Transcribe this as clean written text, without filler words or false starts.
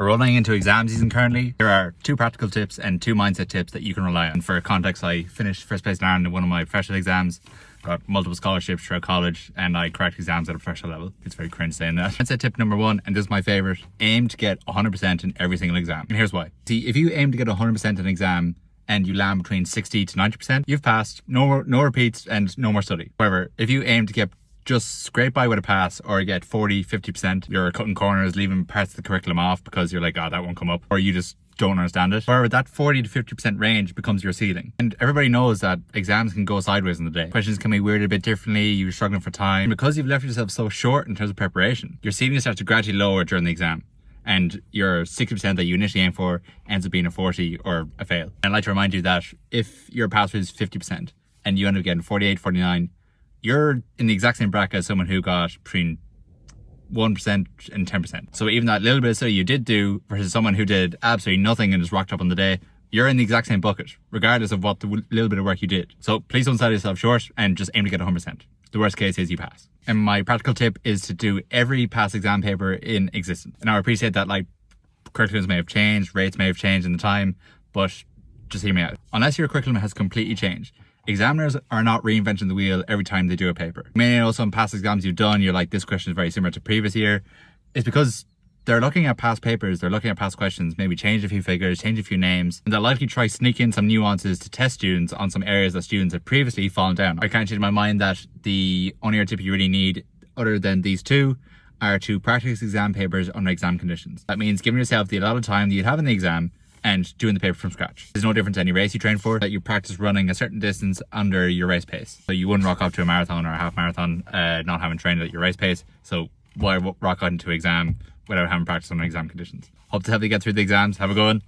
We're rolling into exam season currently. There are 2 practical tips and 2 mindset tips that you can rely on. For context, I finished first place in Ireland in one of my professional exams, got multiple scholarships throughout college, and I correct exams at a professional level. It's very cringe saying that. Mindset tip number 1, and this is my favorite: aim to get 100% in every single exam. And here's why. See, if you aim to get 100% in an exam and you land between 60 to 90%, you've passed. No repeats and no more study. However, if you aim to get just scrape by with a pass or get 40, 50%, you're cutting corners, leaving parts of the curriculum off because you're like, oh, that won't come up, or you just don't understand it. However, that 40 to 50% range becomes your ceiling. And everybody knows that exams can go sideways in the day. Questions can be worded a bit differently, you're struggling for time. And because you've left yourself so short in terms of preparation, your ceiling starts to gradually lower during the exam. And your 60% that you initially aim for ends up being a 40 or a fail. And I'd like to remind you that if your pass rate is 50% and you end up getting 48, 49, you're in the exact same bracket as someone who got between 1% and 10%. So even that little bit of study you did do versus someone who did absolutely nothing and just rocked up on the day, you're in the exact same bucket, regardless of what the little bit of work you did. So please don't sell yourself short and just aim to get 100%. The worst case is you pass. And my practical tip is to do every past exam paper in existence. And I appreciate that, like, curriculums may have changed, rates may have changed in the time, but just hear me out. Unless your curriculum has completely changed, examiners are not reinventing the wheel every time they do a paper. You may know some past exams you've done, you're like, this question is very similar to previous year. It's because they're looking at past papers, they're looking at past questions, maybe change a few figures, change a few names, and they'll likely try sneak in some nuances to test students on some areas that students have previously fallen down. I can't change my mind that the only other tip you really need, other than these 2, are to practice exam papers under exam conditions. That means giving yourself the allotted time that you'd have in the exam and doing the paper from scratch. There's no difference to any race you train for, that you practice running a certain distance under your race pace. So you wouldn't rock up to a marathon or a half marathon not having trained at your race pace. So why rock out into exam without having practiced on exam conditions? Hope to help you get through the exams. Have a good one.